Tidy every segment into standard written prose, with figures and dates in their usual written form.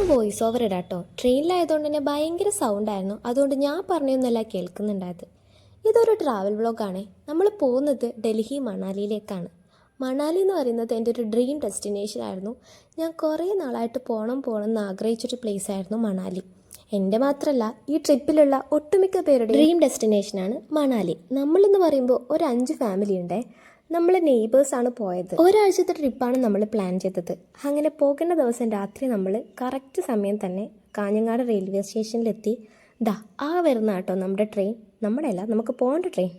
ഞാൻ voice over ഇടാട്ടോ. ട്രെയിനിലായതുകൊണ്ട് തന്നെ ഭയങ്കര സൗണ്ടായിരുന്നു, അതുകൊണ്ട് ഞാൻ പറഞ്ഞൊന്നുമല്ല കേൾക്കുന്നുണ്ടായത്. ഇതൊരു ട്രാവൽ വ്ളോഗാണ്. നമ്മൾ പോകുന്നത് ഡൽഹി മണാലിയിലേക്കാണ്. മണാലി എന്ന് പറയുന്നത് എൻ്റെ ഒരു ഡ്രീം ഡെസ്റ്റിനേഷൻ ആയിരുന്നു. ഞാൻ കുറേ നാളായിട്ട് പോകണം എന്ന് ആഗ്രഹിച്ചൊരു പ്ലേസ് ആയിരുന്നു മണാലി. എൻ്റെ മാത്രമല്ല, ഈ ട്രിപ്പിലുള്ള ഒട്ടുമിക്ക പേരുടെ ഡ്രീം ഡെസ്റ്റിനേഷനാണ് മണാലി. നമ്മളെന്ന് പറയുമ്പോൾ ഒരു 5 ഫാമിലി ഉണ്ടേ. നമ്മൾ നെയ്ബേഴ്സാണ് പോയത്. ഒരാഴ്ചത്തെ ട്രിപ്പാണ് നമ്മൾ പ്ലാൻ ചെയ്തത്. അങ്ങനെ പോകുന്ന ദിവസം രാത്രി നമ്മൾ കറക്റ്റ് സമയം തന്നെ കാഞ്ഞങ്ങാട് റെയിൽവേ സ്റ്റേഷനിലെത്തി. ആ വരുന്ന കേട്ടോ നമ്മുടെ ട്രെയിൻ. നമ്മുടെ അല്ല, നമുക്ക് പോകേണ്ട ട്രെയിൻ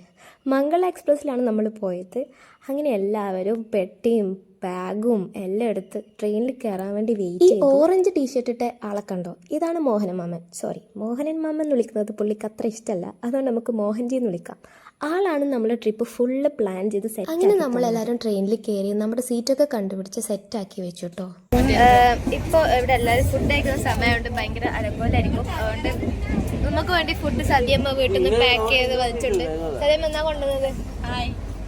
മംഗള എക്സ്പ്രസ്സിലാണ് നമ്മൾ പോയത്. അങ്ങനെ എല്ലാവരും പെട്ടിയും ബാഗും എല്ലാം എടുത്ത് ട്രെയിനിൽ കയറാൻ വേണ്ടി വെയിറ്റ് ചെയ്തു. ഓറഞ്ച് ടീഷർട്ട് ഇട്ട ആളെ കണ്ടോ? ഇതാണ് മോഹനൻ മാമൻ എന്ന് വിളിക്കുന്നത് പുള്ളിക്ക് അത്ര ഇഷ്ടമല്ല, അതുകൊണ്ട് നമുക്ക് മോഹൻജി എന്ന് വിളിക്കാം. ആളാണ് നമ്മൾ ട്രിപ്പ് ഫുള്ള് പ്ലാൻ ചെയ്ത് സെറ്റ്. അങ്ങനെ നമ്മളെല്ലാവരും ട്രെയിനിൽ കയറി നമ്മുടെ സീറ്റൊക്കെ കണ്ടുപിടിച്ച് സെറ്റാക്കി വെച്ചു കേട്ടോ. ഇപ്പോൾ ഇവിടെ എല്ലാവരും ഫുഡ് കഴിക്കുന്ന സമയമുണ്ട്, ഭയങ്കര അലങ്കോലായിരിക്കും. അതുകൊണ്ട് നമുക്ക് വേണ്ടി ഫുഡ് സദ്യമ്മ വീട്ടിൽ നിന്ന് പാക്ക് ചെയ്ത് വച്ചിട്ടുണ്ട്. സദ്യമ്മ എന്നാ കൊണ്ടുവന്നത്?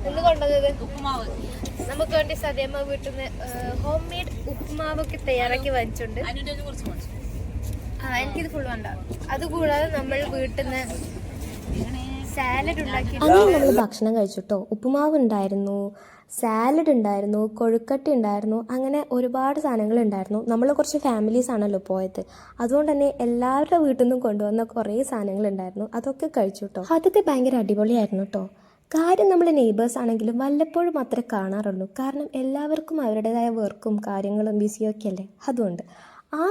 എന്ത് കൊണ്ടുവന്നത്? ഉപ്പുമാവ്. നമുക്ക് വേണ്ടി സദ്യമ്മ വീട്ടിൽ നിന്ന് ഹോം മെയ്ഡ് ഉപ്പുമാവൊക്കെ തയ്യാറാക്കി വച്ചിട്ടുണ്ട്. എനിക്കിത് ഫുൾ വേണ്ട. അതുകൂടാതെ നമ്മൾ വീട്ടിൽ നിന്ന് സാലഡ് ഉണ്ടാക്കി. അങ്ങനെ നമ്മൾ ഭക്ഷണം കഴിച്ചിട്ടോ. ഉപ്പുമാവ് ഉണ്ടായിരുന്നു, സാലഡ് ഉണ്ടായിരുന്നു, കൊഴുക്കട്ടി ഉണ്ടായിരുന്നു, അങ്ങനെ ഒരുപാട് സാധനങ്ങൾ ഉണ്ടായിരുന്നു. നമ്മൾ കുറച്ച് ഫാമിലീസ് ആണല്ലോ പോയത്, അതുകൊണ്ട് തന്നെ എല്ലാവരുടെ വീട്ടിൽ നിന്നും കൊണ്ടുവന്ന കുറേ സാധനങ്ങൾ ഉണ്ടായിരുന്നു. അതൊക്കെ കഴിച്ചു കേട്ടോ. അതൊക്കെ ഭയങ്കര അടിപൊളിയായിരുന്നു കേട്ടോ. കാര്യം നമ്മൾ നെയ്ബേഴ്സ് ആണെങ്കിലും വല്ലപ്പോഴും മാത്രമേ കാണാറുള്ളൂ. കാരണം എല്ലാവർക്കും അവരുടേതായ വർക്കും കാര്യങ്ങളും ബിസിയൊക്കെ അല്ലേ. അതുകൊണ്ട്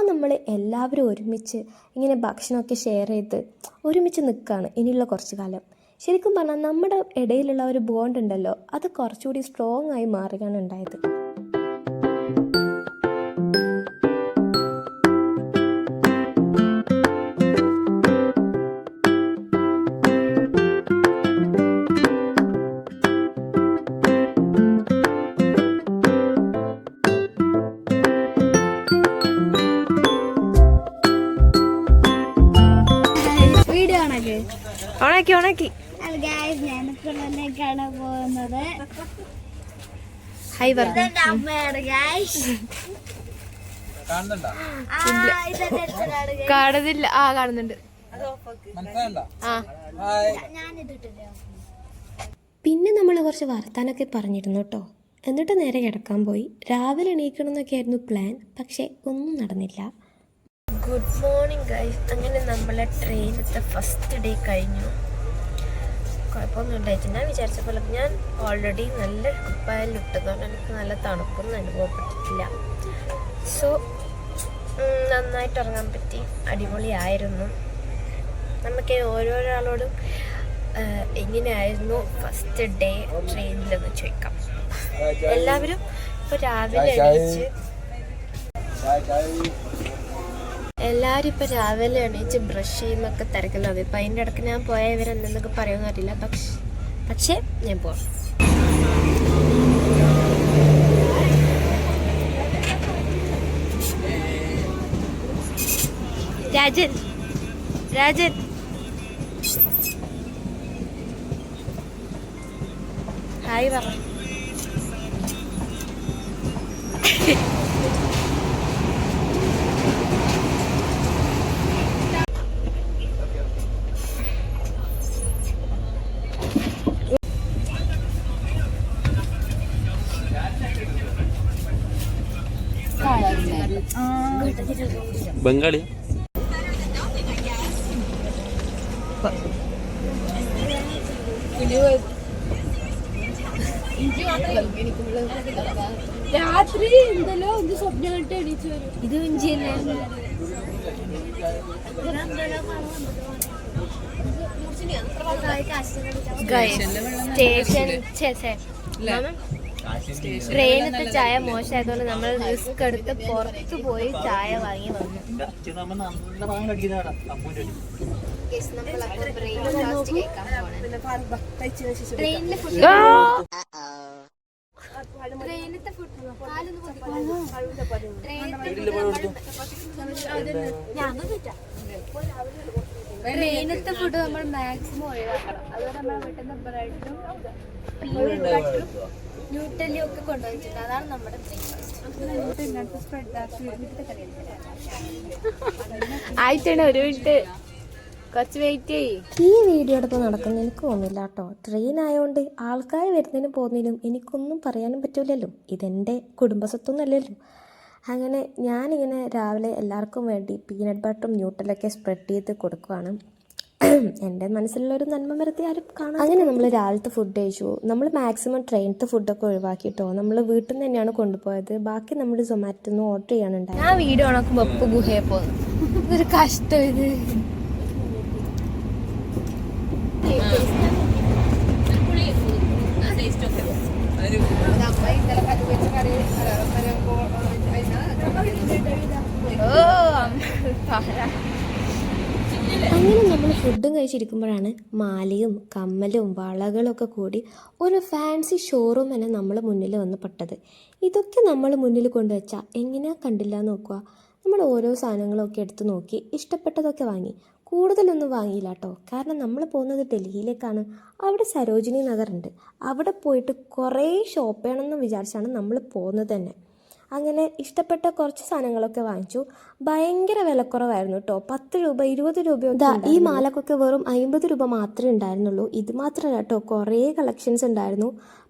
നമ്മൾ എല്ലാവരും ഒരുമിച്ച് ഇങ്ങനെ ഭക്ഷണമൊക്കെ ഷെയർ ചെയ്ത് ഒരുമിച്ച് നിൽക്കുകയാണ് ഇനിയുള്ള കുറച്ച് കാലം. ശരിക്കും പറഞ്ഞാൽ നമ്മുടെ ഇടയിലുള്ള ഒരു ബോണ്ട് ഉണ്ടല്ലോ, അത് കുറച്ചുകൂടി സ്ട്രോങ് ആയി മാറുകയാണ് ഉണ്ടായത്. ഉണക്കി ഞാനിപ്പോഴാണ് പോകുന്നത്. കാണുന്നില്ല. കാണുന്നുണ്ട്. പിന്നെ നമ്മൾ കുറച്ച് വർത്താനൊക്കെ പറഞ്ഞിരുന്നു കേട്ടോ. എന്നിട്ട് നേരെ കിടക്കാൻ പോയി. രാവിലെ എണീക്കണം എന്നൊക്കെ ആയിരുന്നു പ്ലാൻ, പക്ഷെ ഒന്നും നടന്നില്ല. Good morning guys. അങ്ങനെ നമ്മളെ ട്രെയിനിലത്തെ ഫസ്റ്റ് ഡേ കഴിഞ്ഞു. കുഴപ്പമൊന്നും ഉണ്ടായിട്ട് ഞാൻ വിചാരിച്ച പോലെ ഞാൻ ഓൾറെഡി നല്ല കുപ്പായിലിട്ടതുകൊണ്ട് എനിക്ക് നല്ല തണുപ്പൊന്നും അനുഭവപ്പെട്ടിട്ടില്ല. സോ നന്നായിട്ട് ഉറങ്ങാൻ പറ്റി, അടിപൊളിയായിരുന്നു. നമുക്ക് ഓരോരാളോടും എങ്ങനെയായിരുന്നു ഫസ്റ്റ് ഡേ ട്രെയിനിലെന്ന് ചോദിക്കാം. എല്ലാവരും ഇപ്പോൾ രാവിലെ എണീച്ച് ബ്രഷ് ചെയ്യുന്നൊക്കെ തിരക്കലാണ്. ഇപ്പം അതിൻ്റെ ഇടയ്ക്ക് ഞാൻ പോയ ഇവരെന്തെന്നൊക്കെ പറയുമെന്ന് അറിയില്ല. പക്ഷേ ഞാൻ പോവാം. രാജൻ ഹായ് പറ. ബംഗാളി രാത്രി എന്തല്ലോ സ്വപ്നം കണ്ട് എണീച്ചു വരും. ഇത് ഇഞ്ചി തന്നെ. ട്രെയിനത്തെ ചായ മോശമായതുകൊണ്ട് നമ്മൾ റിസ്ക് എടുത്ത് പുറത്ത് പോയി ചായ വാങ്ങി വന്നു. ട്രെയിനിലെ ഫുഡ് ട്രെയിനത്തെ ഫുഡ് നമ്മൾ മാക്സിമം ഒഴിവാക്കണം. അതുകൊണ്ട് നമ്മൾ വീട്ടിൽ നിന്ന് ബ്രെഡും പീനട്ട് ബട്ടറും ന്യൂട്ടലിയും ഒക്കെ കൊണ്ടുവച്ചിട്ടുണ്ട്. അതാണ് നമ്മുടെ ബ്രേക്ക്ഫാസ്റ്റ്. ആയിട്ടാണ്, ഒരു മിനിറ്റ് കുറച്ച് വെയിറ്റ് ചെയ്യ്. ഈ വീഡിയോയുടെ ഇപ്പോൾ നടക്കുന്ന എനിക്ക് തോന്നുന്നില്ല കേട്ടോ. ട്രെയിൻ ആയതുകൊണ്ട് ആൾക്കാർ വരുന്നതിനും പോകുന്നതിനും എനിക്കൊന്നും പറയാനും പറ്റില്ലല്ലോ. ഇതെൻ്റെ കുടുംബസ്വത്തൊന്നുമല്ലല്ലോ. അങ്ങനെ ഞാനിങ്ങനെ രാവിലെ എല്ലാവർക്കും വേണ്ടി പീനട്ട് ബട്ടറും ന്യൂട്രലൊക്കെ സ്പ്രെഡ് ചെയ്ത് കൊടുക്കുവാണ്. എൻ്റെ മനസ്സിലുള്ളൊരു നന്മ വരുത്തി ആരും കാണാം. അങ്ങനെ നമ്മൾ രാവിലത്തെ ഫുഡ് കഴിച്ചു. നമ്മൾ മാക്സിമം ട്രെയിനത്തെ ഫുഡൊക്കെ ഒഴിവാക്കിയിട്ടോ നമ്മൾ വീട്ടിൽ നിന്ന് തന്നെയാണ് കൊണ്ടുപോയത്. ബാക്കി നമ്മൾ സൊമാറ്റോന്ന് ഓർഡർ ചെയ്യാനുണ്ടായി. ഞാൻ വീഡിയോ ഉണക്കുമ്പോൾ ഉപ്പ് ഗുഹയെ പോകുന്നു. ഇതൊരു കഷ്ടം ഇത്. അങ്ങനെ നമ്മൾ ഫുഡും കഴിച്ചിരിക്കുമ്പോഴാണ് മാലയും കമ്മലും വളകളും ഒക്കെ കൂടി ഒരു ഫാൻസി ഷോറൂം തന്നെ നമ്മളെ മുന്നിൽ വന്ന് പെട്ടത്. ഇതൊക്കെ നമ്മൾ മുന്നിൽ കൊണ്ടുവച്ചാൽ എങ്ങനെയാ കണ്ടില്ല നോക്കുക. നമ്മൾ ഓരോ സാധനങ്ങളൊക്കെ എടുത്ത് നോക്കി ഇഷ്ടപ്പെട്ടതൊക്കെ വാങ്ങി. കൂടുതലൊന്നും വാങ്ങിയില്ല കേട്ടോ. കാരണം നമ്മൾ പോകുന്നത് ഡൽഹിയിലേക്കാണ്. അവിടെ സരോജിനി നഗർ ഉണ്ട്. അവിടെ പോയിട്ട് കുറേ ഷോപ്പ് ചെയ്യണമെന്ന് വിചാരിച്ചാണ് നമ്മൾ പോകുന്നത് തന്നെ. അങ്ങനെ ഇഷ്ടപ്പെട്ട കുറച്ച് സാധനങ്ങളൊക്കെ വാങ്ങിച്ചു. ഭയങ്കര വിലക്കുറവായിരുന്നു കേട്ടോ. 10 രൂപ 20 രൂപ. ഈ മാലക്കൊക്കെ വെറും 50 രൂപ മാത്രമേ ഉണ്ടായിരുന്നുള്ളൂ. ഇത് മാത്രമല്ല കേട്ടോ, കുറേ കളക്ഷൻസ് ഉണ്ടായിരുന്നു.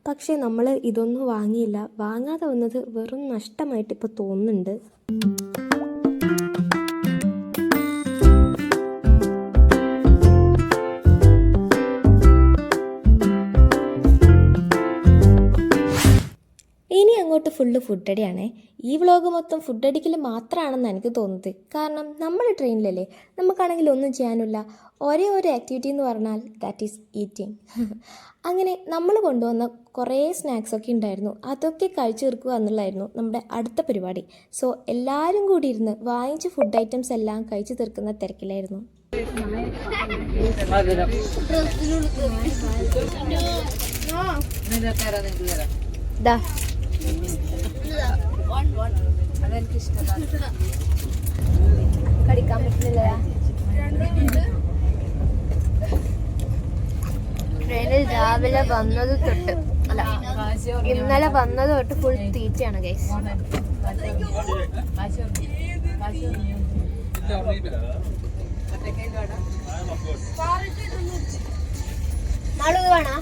പക്ഷേ നമ്മൾ ഇതൊന്നും വാങ്ങിയില്ല. വാങ്ങാതെ വന്നത് വെറും നഷ്ടമായിട്ട് ഇപ്പോൾ തോന്നുന്നുണ്ട്. ഇനി അങ്ങോട്ട് ഫുള്ള് ഫുഡ് അടിയാണേ. ഈ വ്ളോഗ് മൊത്തം ഫുഡ് അടിക്കൽ മാത്രമാണെന്ന് എനിക്ക് തോന്നുന്നത്. കാരണം നമ്മൾ ട്രെയിനിലല്ലേ, നമുക്കാണെങ്കിൽ ഒന്നും ചെയ്യാനില്ല. ഒരേ ഒരു ആക്ടിവിറ്റി എന്ന് പറഞ്ഞാൽ ദാറ്റ് ഈസ് ഈറ്റിംഗ്. അങ്ങനെ നമ്മൾ കൊണ്ടുവന്ന കുറേ സ്നാക്സൊക്കെ ഉണ്ടായിരുന്നു. അതൊക്കെ കഴിച്ചു തീർക്കുക എന്നുള്ളതായിരുന്നു നമ്മുടെ അടുത്ത പരിപാടി. സോ എല്ലാവരും കൂടി ഇരുന്ന് വാങ്ങിച്ച ഫുഡ് ഐറ്റംസ് എല്ലാം കഴിച്ചു തീർക്കുന്ന തിരക്കിലായിരുന്നു. കടിക്കാൻ പറ്റുന്നില്ല. ട്രെയിനിൽ രാവിലെ വന്നത് തൊട്ട് അല്ല ഇന്നലെ വന്നത് തൊട്ട് ഫുൾ തീറ്റയാണ് ഗൈസ്. നാളെ വേണോ?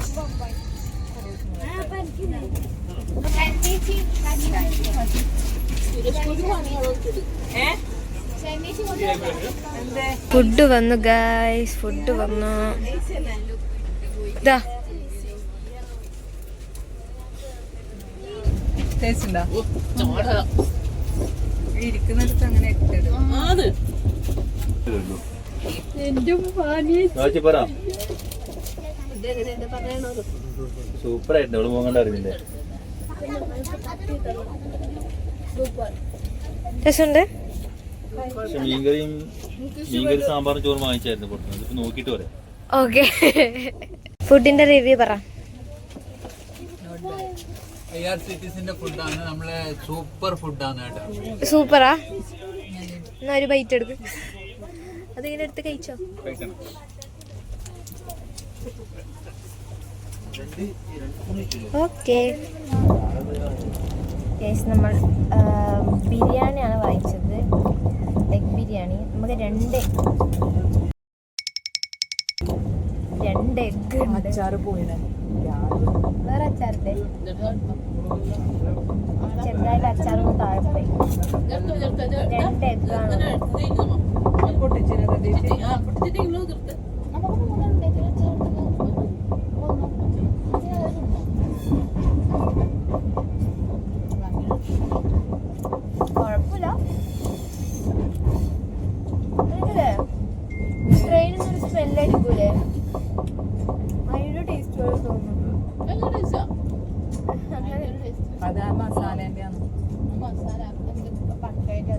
ഫുഡ് വന്നു ഗൈസ്, ഫുഡ് വന്നു. ഇതാ ഇരിക്കുന്നിടത്ത് അങ്ങനെ സൂപ്പർ ആയിട്ട് അവള് പോകണ്ട അറിവില്ലേ. രസമുണ്ട്. പക്ഷെ മീൻകറി സാമ്പാറും ചോറും വാങ്ങിച്ചായിരുന്നു കൊടുക്കുന്നത്. ഇപ്പൊ നോക്കിട്ട് പറയാം. ഓക്കെ, ഫുഡിന്റെ റിവ്യൂ പറ. IRCTCന്റെ ഫുഡാണ്, നമ്മളെ സൂപ്പർ ഫുഡാണ് കേട്ടോ. സൂപ്പറാ? എന്നാ ഒരു ബൈറ്റ് എടുക്ക്. അതിങ്ങനെ എടുത്ത് കഴിച്ചോ. ഓക്കെ നമ്മൾ ബിരിയാണിയാണ് വാങ്ങിച്ചത്. എഗ് ബിരിയാണി. നമുക്ക് രണ്ട് എഗ് അച്ചാറ് പോയിട. വേറെ അച്ചാറില്ലേ? ചെറുതായിട്ട് അച്ചാറൊന്ന് താഴെ പോയി. 2 എഗ്ഗാണ്. കുഴപ്പമില്ല. ട്രെയിനിൽ നിന്നൊരു സ്മെല്ലടിക്കൂലേ? അതിന്റെ ടേസ്റ്റ് പോലെ തോന്നുന്നു. അതാ മസാലേന്റെ പട്ടേന്റെ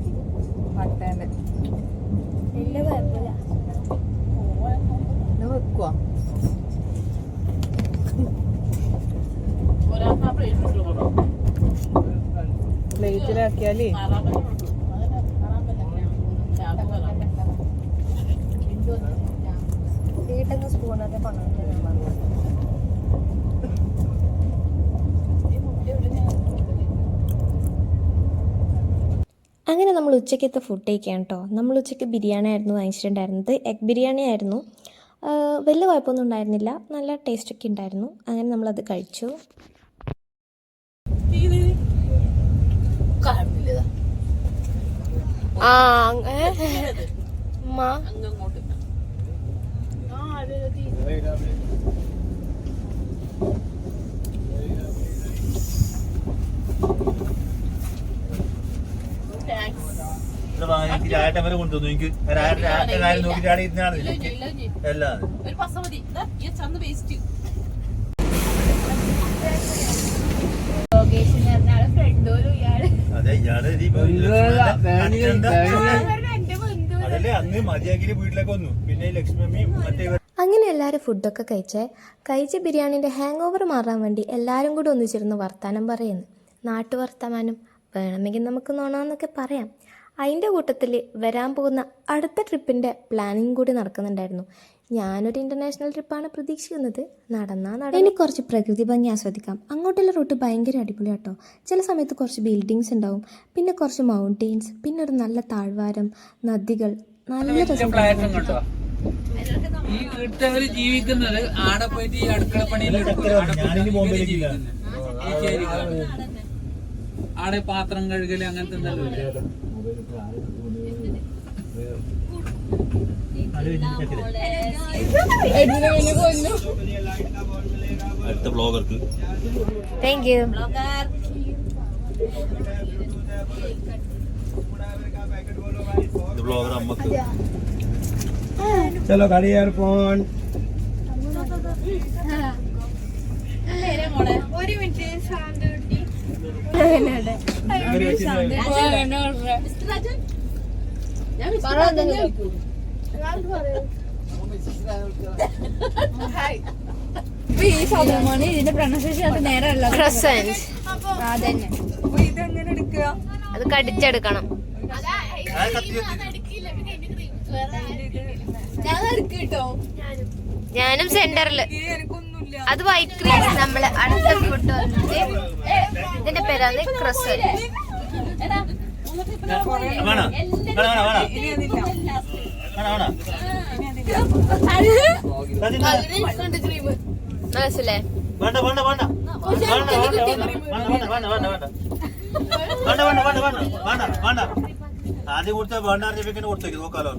വലിയ കുഴപ്പമില്ല. വെക്കുവാ. പ്ലേറ്റിലാക്കിയാലേ വീട്ടിൽ നിന്ന് സ്പൂണൊക്കെ കൊണ്ടുവന്നിട്ട് അങ്ങനെ നമ്മൾ ഉച്ചയ്ക്കത്തെ ഫുഡ് കഴിക്കാം കേട്ടോ. നമ്മൾ ഉച്ചയ്ക്ക് ബിരിയാണി ആയിരുന്നു വാങ്ങിച്ചിട്ടുണ്ടായിരുന്നത്. എഗ് ബിരിയാണി ആയിരുന്നു. വലിയ കുഴപ്പമൊന്നും ഉണ്ടായിരുന്നില്ല, നല്ല ടേസ്റ്റൊക്കെ ഉണ്ടായിരുന്നു. അങ്ങനെ നമ്മളത് കഴിച്ചു. ചായട്ട വരെ കൊണ്ടുവന്നു. എനിക്ക് കാര്യം നോക്കി ചാടി ഇരുന്നാണ് എല്ലാം. അതെ, ഇയാള് അതല്ലേ അന്ന് മതിയാക്കി വീട്ടിലേക്ക് വന്നു. പിന്നെ ലക്ഷ്മിയും മറ്റേ അങ്ങനെ എല്ലാവരും ഫുഡൊക്കെ കഴിച്ച ബിരിയാണീൻ്റെ ഹാങ് ഓവർ മാറാൻ വേണ്ടി എല്ലാവരും കൂടി ഒന്നിച്ചിരുന്ന് വർത്താനം പറയുന്നു. നാട്ടുവർത്തമാനം വേണമെങ്കിൽ നമുക്ക് നോണമെന്നൊക്കെ പറയാം. അതിൻ്റെ കൂട്ടത്തിൽ വരാൻ പോകുന്ന അടുത്ത ട്രിപ്പിൻ്റെ പ്ലാനിങ് കൂടി നടക്കുന്നുണ്ടായിരുന്നു. ഞാനൊരു ഇൻ്റർനാഷണൽ ട്രിപ്പാണ് പ്രതീക്ഷിക്കുന്നത്. ഇനി കുറച്ച് പ്രകൃതി ഭംഗി ആസ്വദിക്കാം. അങ്ങോട്ടുള്ള റൂട്ട് ഭയങ്കര അടിപൊളി കേട്ടോ. ചില സമയത്ത് കുറച്ച് ബിൽഡിങ്സ് ഉണ്ടാവും, പിന്നെ കുറച്ച് മൗണ്ടെയിൻസ്, പിന്നെ ഒരു നല്ല താഴ്വാരം, നദികൾ, നല്ല രസം. ഈ വീട്ടുകാര് ജീവിക്കുന്നത് ആടെ പോയിട്ട് ഈ അടുക്കള പണിയിൽ ആടെ പാത്രം കഴുകല് അങ്ങനത്തെ എന്തെല്ലാം അടുത്ത ബ്ലോഗർക്ക് താങ്ക് യു. ഇത് ബ്ലോഗർ അമ്മക്ക്. चलो गाड़ी यार फोन ഒരു മിനിറ്റ് ഈ സാധനമാണ് ഇതിന്റെ പ്രൊണൗൺസിയേഷൻ അത് നേരല്ല. ക്രസന്റ് അതന്നെ ഇതെങ്ങനെ എടുക്കുക? അത് കടിച്ചെടുക്കണം. ഞാനും സെന്ററില്. അത് വൈറ്റ് ക്രീം. നമ്മള് അടുത്ത ഫുഡ് വന്നിട്ട് ഇതിന്റെ പേരാണ് ക്രസന്റ്. മനസ്സിലെ ആദ്യം കൊടുത്ത വേണ്ട കൊടുത്തേക്ക് നോക്കാലോ.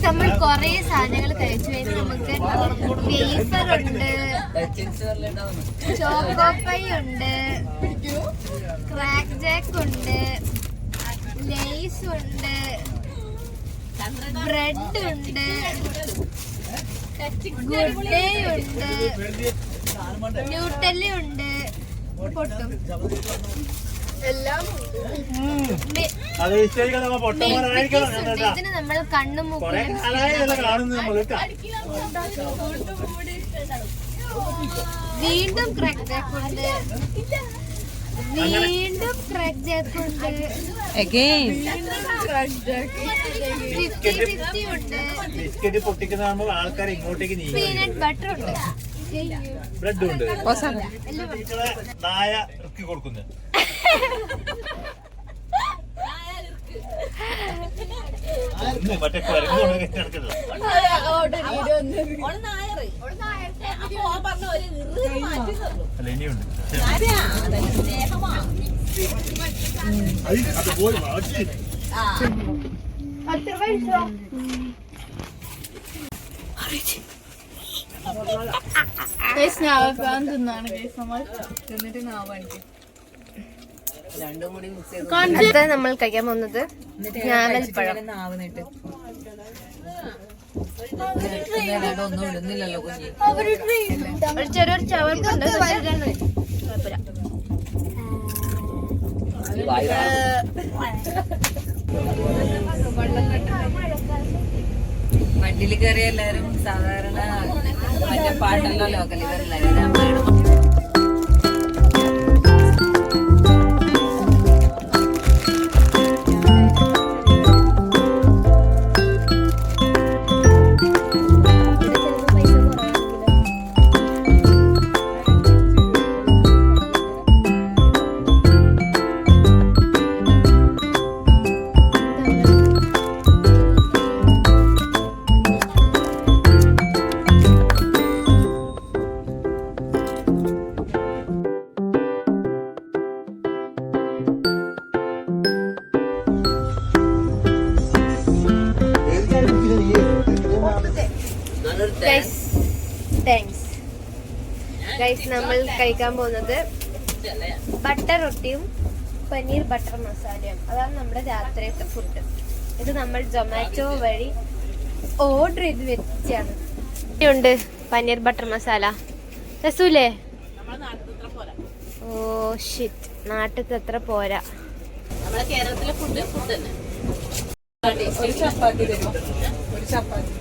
നമ്മൾ കൊറേ സാധനങ്ങൾ കഴിച്ചു കഴിഞ്ഞാൽ നമുക്ക് വേഫർ ഉണ്ട്, ചോക്കോപ്പൈ ഉണ്ട്, ക്രാക്ക് ജാക്ക് ഉണ്ട്, ലേസ് ഉണ്ട്, ബ്രെഡ് ഉണ്ട്, ഗുഡ് ഡേ ഉണ്ട്, ന്യൂട്ടല്ലി ഉണ്ട്, പൊട്ടും എല്ലാം ഉണ്ട്. ഇതിന് നമ്മൾ കണ്ണും മൂക്കും വീണ്ടും ക്രാക്ക് ജാക്ക് ഉണ്ട്, വീണ്ടും ക്രാക്ക് ജാക്ക് ഉണ്ട്, 50-50 ഉണ്ട്, ബിസ്ക്കറ്റ് പൊട്ടിക്കുന്ന ആൾക്കാർ ഇങ്ങോട്ടേക്ക് പീനട്ട് ബട്ടർ ഉണ്ട്, ബ്രെഡ് ഉണ്ട്. നായ ഇറക്കി കൊടുക്കുന്നത് മറ്റേ അല്ല ഇനിയുണ്ട്. അടുത്ത നമ്മൾ കഴിക്കാൻ പോകുന്നത് ഞാവൽപ്പഴം. ഒരു ചെറിയൊരു ചവർപ്പുണ്ട്. കുഴപ്പമില്ല. വണ്ടിയിൽ കയറിയ എല്ലാരും സാധാരണ മറ്റേ പാട്ടല്ലോ ലോക്കൽ ഇവരെല്ലാരും ഗൈസ് നമ്മൾ കഴിക്കാൻ പോകുന്നത് ബട്ടർ റൊട്ടിയും പനീർ ബട്ടർ മസാലയും. അതാണ് നമ്മുടെ രാത്രിയത്തെ ഫുഡ്. ഇത് നമ്മൾ സൊമാറ്റോ വഴി ഓർഡർ ചെയ്ത് വെച്ചാണ്. ഉണ്ട് പനീർ ബട്ടർ മസാല രസൂലേ? ഓ ഷിറ്റ്, നാട്ടിലത്തെ അത്ര പോരാ. നമ്മുടെ കേരളത്തിലെ ഫുഡ് തന്നെ. ഒരു ചപ്പാത്തി തരുമോ? ഒരു ചപ്പാത്തി.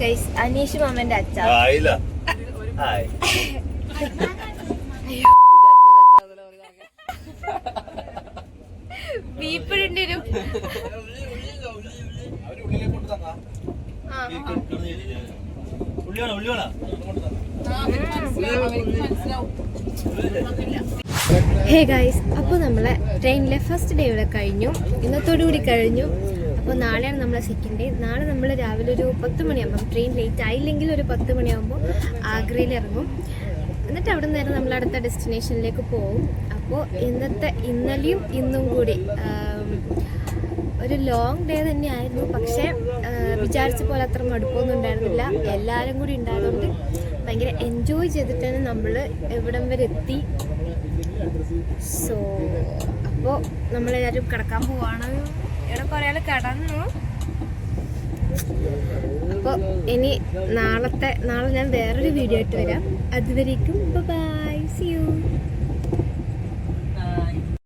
ഗൈസ് അനീഷ് മാമന്റെ അച്ഛാ ബീപ്പിടേണ്ടി വരും. ഹേ ഗൈസ്, അപ്പോൾ നമ്മളെ ട്രെയിനിലെ ഫസ്റ്റ് ഡേ ഇവിടെ കഴിഞ്ഞു. ഇന്നത്തോടു കൂടി കഴിഞ്ഞു. അപ്പോൾ നാളെയാണ് നമ്മളെ സെക്കൻഡ് ഡേ. നാളെ നമ്മൾ രാവിലെ ഒരു 10 മണിയാകുമ്പോൾ, ട്രെയിൻ ലേറ്റ് ആയില്ലെങ്കിൽ ഒരു 10 മണിയാകുമ്പോൾ ആഗ്രയിൽ ഇറങ്ങും. എന്നിട്ട് അവിടെ നിന്ന് നേരെ നമ്മൾ അടുത്ത ഡെസ്റ്റിനേഷനിലേക്ക് പോകും. അപ്പോൾ ഇന്നലെയും ഇന്നും കൂടി ഒരു ലോങ് ഡേ തന്നെയായിരുന്നു. പക്ഷേ വിചാരിച്ച പോലെ അത്ര മടുപ്പൊന്നും ഉണ്ടായിരുന്നില്ല. എല്ലാവരും കൂടി ഉണ്ടായതുകൊണ്ട് ഭയങ്കര എൻജോയ് ചെയ്തിട്ടാണ് നമ്മൾ ഇവിടം വരെ എത്തി. സോ അപ്പോൾ നമ്മളെല്ലാവരും കിടക്കാൻ പോവാണ്. ഇവിടെ കുറേ ആൾ കടന്നു. അപ്പോൾ ഇനി നാളെ ഞാൻ വേറൊരു വീഡിയോ ആയിട്ട് വരാം. അതുവരേക്കും ബൈ, സീ യു.